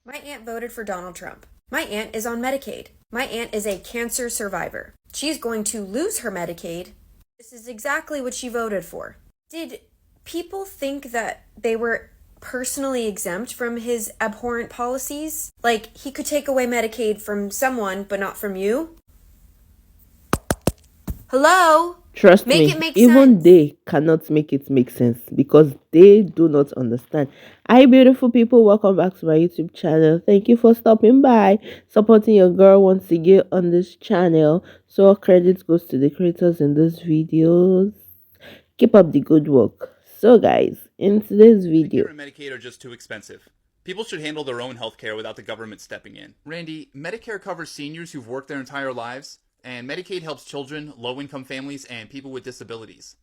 My aunt voted for Donald Trump. My aunt is on Medicaid. My aunt is a cancer survivor. She's going to lose her Medicaid. This is exactly what she voted for. Did people think that they were personally exempt from his abhorrent policies? Like, he could take away Medicaid from someone, but not from you? Hello? Trust Make me, it make even sense. they cannot make it make sense because they do not understand. Hi, beautiful people. Welcome back to my YouTube channel. Thank you for stopping by, supporting your girl once again on this channel. So, all credit goes to the creators in this videos. Keep up the good work. So, guys, in today's video, Medicare and Medicaid are just too expensive. People should handle their own healthcare without the government stepping in. Randy, Medicare covers seniors who've worked their entire lives, and Medicaid helps children, low-income families, and people with disabilities.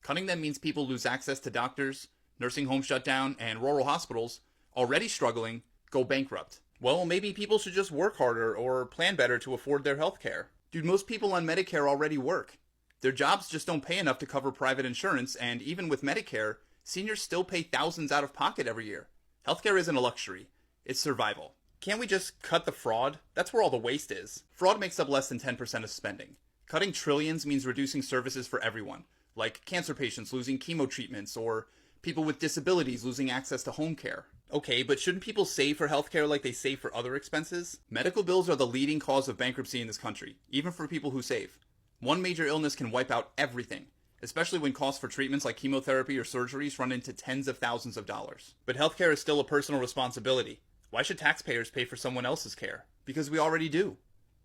Cutting them means people lose access to doctors, nursing homes shut down, and rural hospitals, already struggling, go bankrupt. Well, maybe people should just work harder or plan better to afford their healthcare. Dude, most people on Medicare already work. Their jobs just don't pay enough to cover private insurance, and even with Medicare, seniors still pay thousands out of pocket every year. Healthcare isn't a luxury, it's survival. Can't we just cut the fraud? That's where all the waste is. Fraud makes up less than 10% of spending. Cutting trillions means reducing services for everyone, like cancer patients losing chemo treatments or people with disabilities losing access to home care. Okay, but shouldn't people save for healthcare like they save for other expenses? Medical bills are the leading cause of bankruptcy in this country, even for people who save. One major illness can wipe out everything, especially when costs for treatments like chemotherapy or surgeries run into tens of thousands of dollars. But healthcare is still a personal responsibility. Why should taxpayers pay for someone else's care? Because we already do.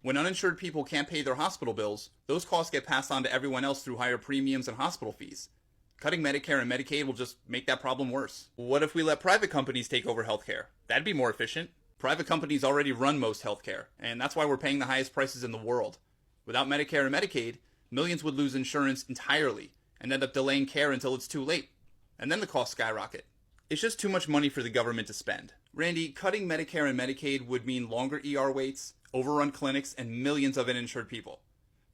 When uninsured people can't pay their hospital bills, those costs get passed on to everyone else through higher premiums and hospital fees. Cutting Medicare and Medicaid will just make that problem worse. What if we let private companies take over healthcare? That'd be more efficient. Private companies already run most healthcare, and that's why we're paying the highest prices in the world. Without Medicare and Medicaid, millions would lose insurance entirely and end up delaying care until it's too late. And then the costs skyrocket. It's just too much money for the government to spend. Randy, cutting Medicare and Medicaid would mean longer ER waits, overrun clinics, and millions of uninsured people.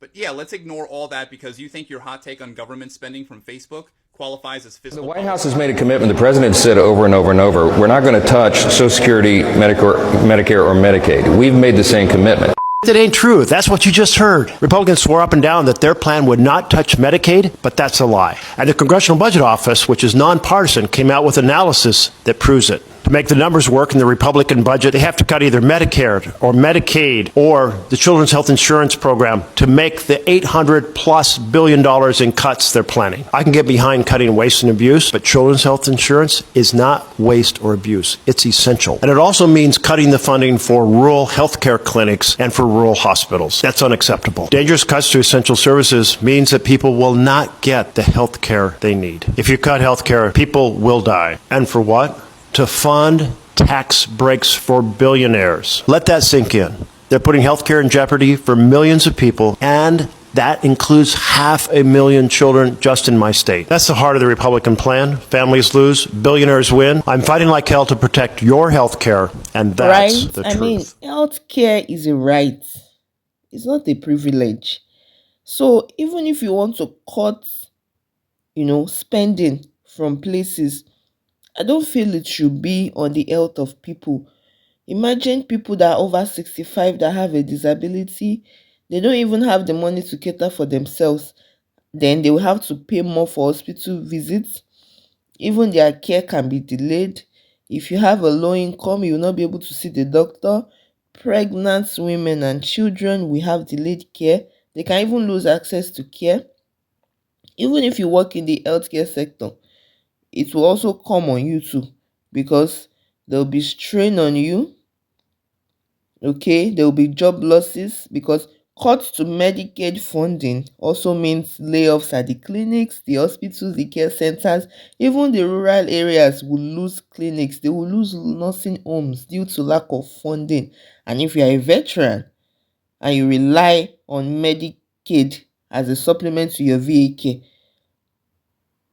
But yeah, let's ignore all that because you think your hot take on government spending from Facebook qualifies as fiscal The White policy. House has made a commitment. The president said over and over and over, we're not going to touch Social Security, Medicare, or Medicaid. We've made the same commitment. It ain't true. That's what you just heard. Republicans swore up and down that their plan would not touch Medicaid, but that's a lie. And the Congressional Budget Office, which is nonpartisan, came out with analysis that proves it. To make the numbers work in the Republican budget, they have to cut either Medicare or Medicaid or the Children's Health Insurance Program to make the $800+ billion in cuts they're planning. I can get behind cutting waste and abuse, but children's health insurance is not waste or abuse. It's essential. And it also means cutting the funding for rural health care clinics and for rural hospitals. That's unacceptable. Dangerous cuts to essential services means that people will not get the health care they need. If you cut health care, people will die. And for what? To fund tax breaks for billionaires. Let that sink in. They're putting healthcare in jeopardy for millions of people, and that includes 500,000 children just in my state. That's the heart of the Republican plan. Families lose, billionaires win. I'm fighting like hell to protect your healthcare, and that's right? the I mean, truth. healthcare is a right, it's not a privilege. So, even if you want to cut, spending from places, I don't feel it should be on the health of people. Imagine people that are over 65 that have a disability, they don't even have the money to cater for themselves. Then they will have to pay more for hospital visits. Even their care can be delayed. If you have a low income, you will not be able to see the doctor. Pregnant women and children will have delayed care. They can even lose access to care. Even if you work in the healthcare sector, it will also come on you too, because there will be strain on you. Okay, there will be job losses because cuts to Medicaid funding also means layoffs at the clinics, the hospitals, the care centers. Even the rural areas will lose clinics, they will lose nursing homes due to lack of funding. And if you are a veteran and you rely on Medicaid as a supplement to your VA care,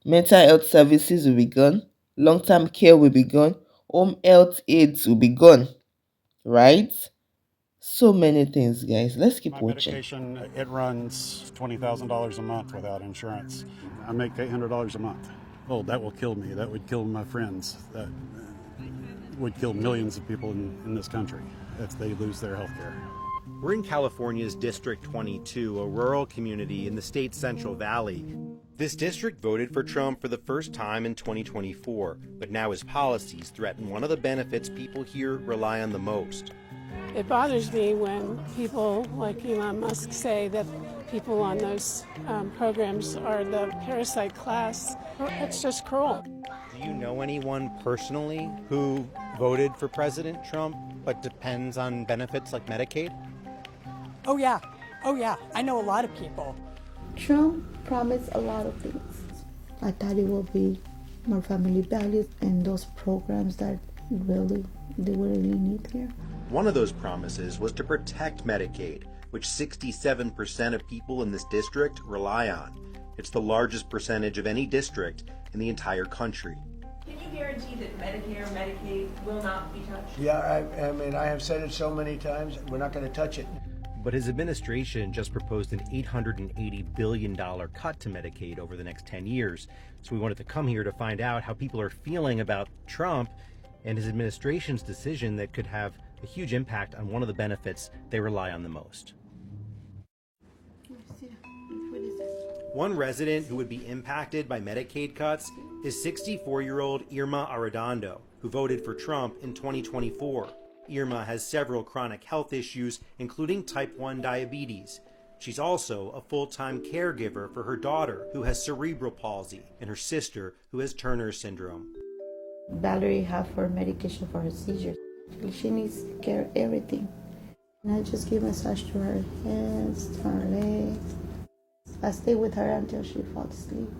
mental health services will be gone, long-term care will be gone, home health aides will be gone, right? So many things, guys. Let's keep My watching. medication, it runs $20,000 a month without insurance. I make $800 a month. Oh, that will kill me. That would kill my friends. would kill millions of people in this country if they lose their health care. We're in California's District 22, a rural community in the state's Central Valley. This district voted for Trump for the first time in 2024, but now his policies threaten one of the benefits people here rely on the most. It bothers me when people like Elon Musk say that people on those programs are the parasite class. It's just cruel. Do you know anyone personally who voted for President Trump but depends on benefits like Medicaid? Oh yeah, I know a lot of people. Trump promised a lot of things. I thought it would be more family values and those programs that we really need here. One of those promises was to protect Medicaid, which 67% of people in this district rely on. It's the largest percentage of any district in the entire country. Can you guarantee that Medicare, Medicaid will not be touched? Yeah, I mean, I have said it so many times, we're not going to touch it. But his administration just proposed an $880 billion cut to Medicaid over the next 10 years. So we wanted to come here to find out how people are feeling about Trump and his administration's decision that could have a huge impact on one of the benefits they rely on the most. One resident who would be impacted by Medicaid cuts is 64-year-old Irma Arredondo, who voted for Trump in 2024. Irma has several chronic health issues, including type 1 diabetes. She's also a full-time caregiver for her daughter, who has cerebral palsy, and her sister, who has Turner syndrome. Valerie have her medication for her seizures. She needs care of everything. And I just give massage to her hands, to her legs. I stay with her until she falls asleep.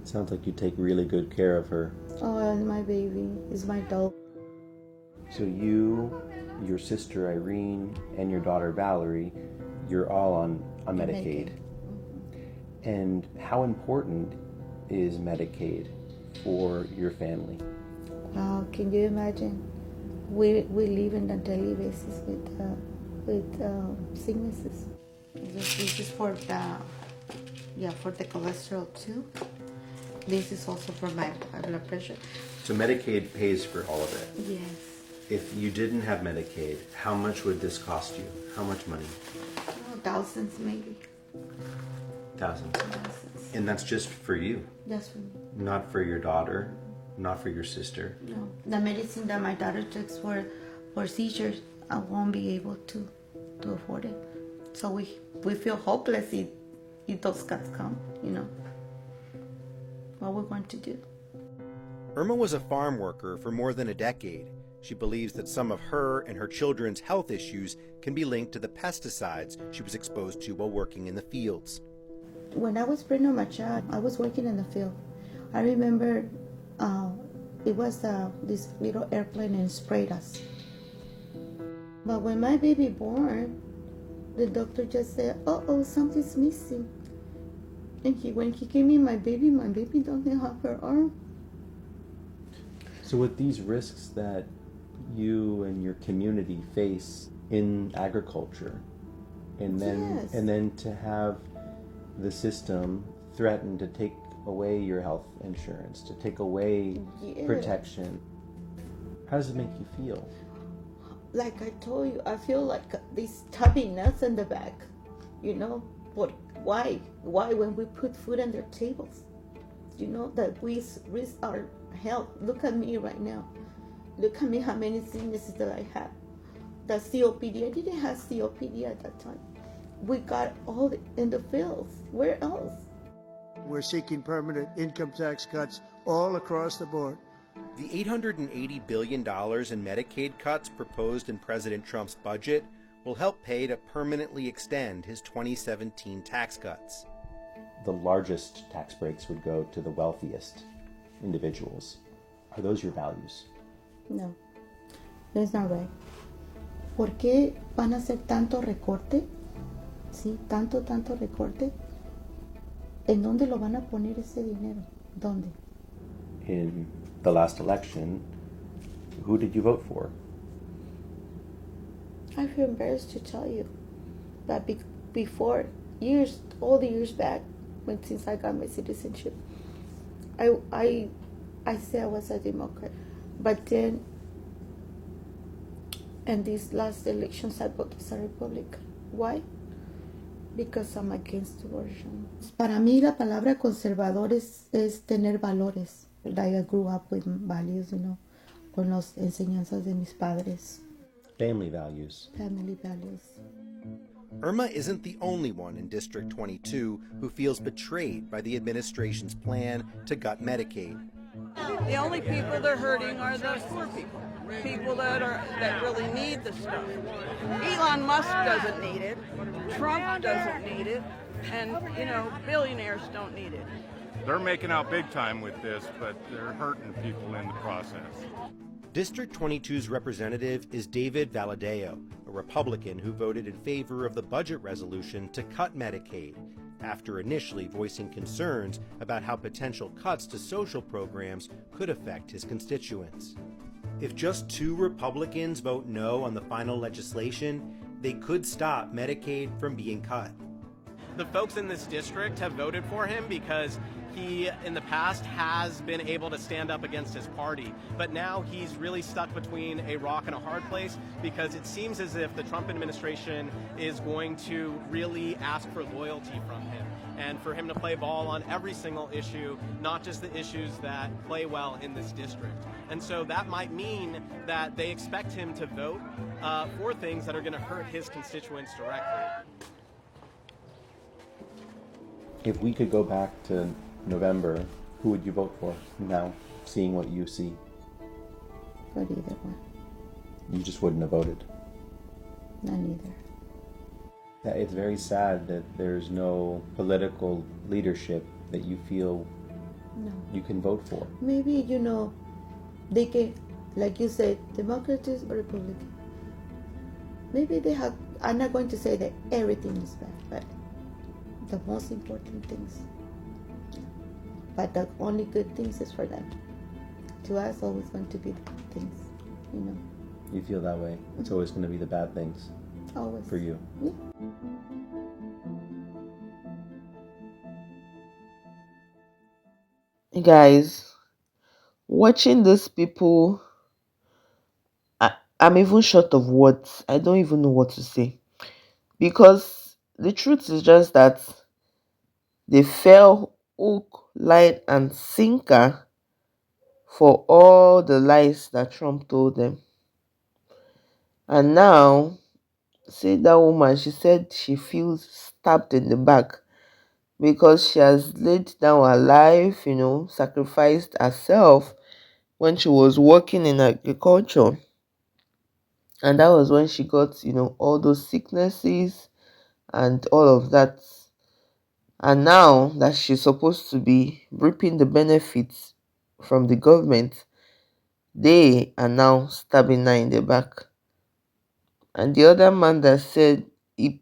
Sounds like you take really good care of her. Oh, and my baby is my dog. So you, your sister Irene, and your daughter Valerie, you're all on Medicaid. And how important is Medicaid for your family? Can you imagine? We live on a daily basis with sicknesses. This is for the cholesterol too. This is also for my blood pressure. So Medicaid pays for all of it? Yes. If you didn't have Medicaid, how much would this cost you? How much money? Thousands maybe. Thousands. And that's just for you? That's for me. Not for your daughter? Not for your sister? No. The medicine that my daughter takes for seizures, I won't be able to afford it. So we feel hopeless if those cuts come, you know. What we're going to do. Irma was a farm worker for more than a decade. She believes that some of her and her children's health issues can be linked to the pesticides she was exposed to while working in the fields. When I was pregnant with my child, I was working in the field. I remember it was this little airplane and sprayed us. But when my baby born, the doctor just said, "Uh-oh, something's missing." And when he gave me my baby doesn't have her arm. So with these risks that you and your community face in agriculture, and then to have the system threaten to take away your health insurance, to take away protection, how does it make you feel? Like I told you, I feel like this tubby nuts in the back, you know. But why when we put food on their tables, you know, that we risk our health? Look at me right now. Look at me, how many sicknesses that I have. The COPD, I didn't have COPD at that time. We got all in the fields. Where else? We're seeking permanent income tax cuts all across the board. The $880 billion in Medicaid cuts proposed in President Trump's budget will help pay to permanently extend his 2017 tax cuts. The largest tax breaks would go to the wealthiest individuals. Are those your values? No, that's not right. ¿Por qué van a hacer tanto recorte? Sí, tanto recorte. ¿En dónde lo van a poner ese dinero? ¿Dónde? In the last election, who did you vote for? I feel embarrassed to tell you, but before all the years back, since I got my citizenship, I said I was a Democrat, but then And these last elections I voted as a Republican. Why? Because I'm against abortion. Para mí la palabra conservador es tener valores. Like I grew up with values, con las enseñanzas de mis padres. Family values. Family values. Irma isn't the only one in District 22 who feels betrayed by the administration's plan to gut Medicaid. The only people they're hurting are the poor people. People that really need the stuff. Elon Musk doesn't need it. Trump doesn't need it. And, billionaires don't need it. They're making out big time with this, but they're hurting people in the process. District 22's representative is David Valadeo, a Republican who voted in favor of the budget resolution to cut Medicaid, after initially voicing concerns about how potential cuts to social programs could affect his constituents. If just 2 Republicans vote no on the final legislation, they could stop Medicaid from being cut. The folks in this district have voted for him because he, in the past, has been able to stand up against his party. But now he's really stuck between a rock and a hard place because it seems as if the Trump administration is going to really ask for loyalty from him and for him to play ball on every single issue, not just the issues that play well in this district. And so that might mean that they expect him to vote for things that are going to hurt his constituents directly. If we could go back to November, who would you vote for now, seeing what you see? For either one. You just wouldn't have voted. None either. Yeah, it's very sad that there's no political leadership that you feel you can vote for. Maybe, they can, like you said, Democrats or Republican. Maybe they have, I'm not going to say that everything is bad, but the most important things. But the only good things is for them. To us, always going to be the good things, You feel that way. It's always going to be the bad things. Always. For you. Yeah. Guys, watching these people, I'm even short of words. I don't even know what to say. Because the truth is just that they fell hook, line, and sinker for all the lies that Trump told them. And now, see that woman, she said she feels stabbed in the back because she has laid down her life, sacrificed herself when she was working in agriculture. And that was when she got, all those sicknesses and all of that. And now that she's supposed to be reaping the benefits from the government, they are now stabbing her in the back. And the other man that said he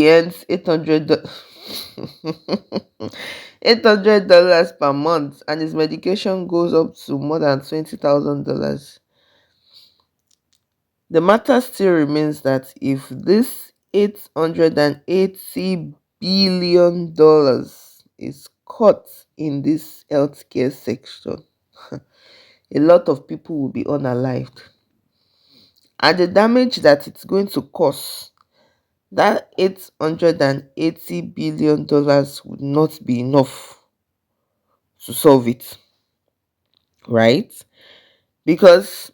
earns $800 $800 per month and his medication goes up to more than $20,000. The matter still remains that if this $880 billion is cut in this healthcare section, a lot of people will be unalived. And the damage that it's going to cause, that $880 billion would not be enough to solve it. Right? Because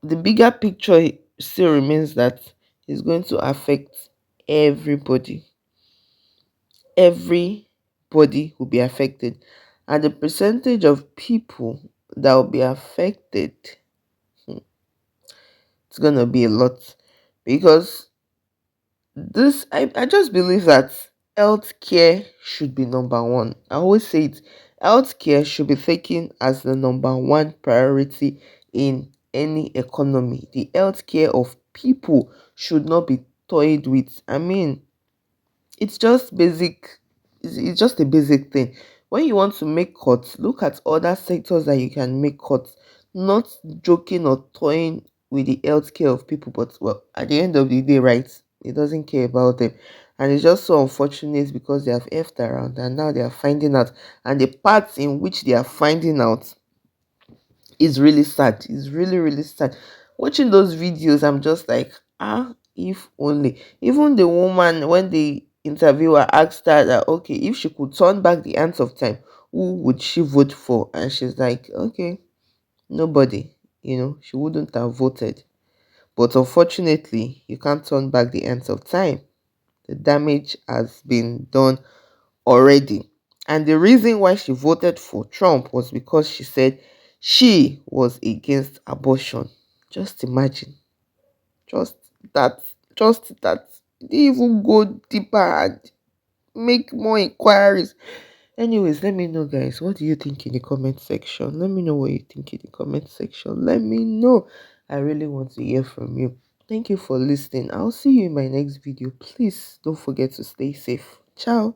the bigger picture still remains that it's going to affect everybody. Everybody will be affected. And the percentage of people that will be affected, it's going to be a lot. Because I just believe that healthcare should be number one. I always say it. Healthcare should be taken as the number one priority in any economy. The healthcare of people should not be toyed with. I mean, it's just basic. It's just a basic thing. When you want to make cuts, look at other sectors that you can make cuts. Not joking or toying with the healthcare of people, but well, at the end of the day, right? It doesn't care about them. And it's just so unfortunate because they have effed around and now they are finding out. And the parts in which they are finding out is really sad. It's really, really sad. Watching those videos, I'm just like, if only. Even the woman, when the interviewer asked her that, okay, if she could turn back the hands of time, who would she vote for? And she's like, okay, nobody. She wouldn't have voted. But unfortunately, you can't turn back the hands of time. The damage has been done already. And the reason why she voted for Trump was because she said she was against abortion. Just imagine. Just that. Just that. They didn't even go deeper and make more inquiries. Anyways, let me know, guys. What do you think in the comment section? Let me know what you think in the comment section. Let me know. I really want to hear from you. Thank you for listening. I'll see you in my next video. Please don't forget to stay safe. Ciao.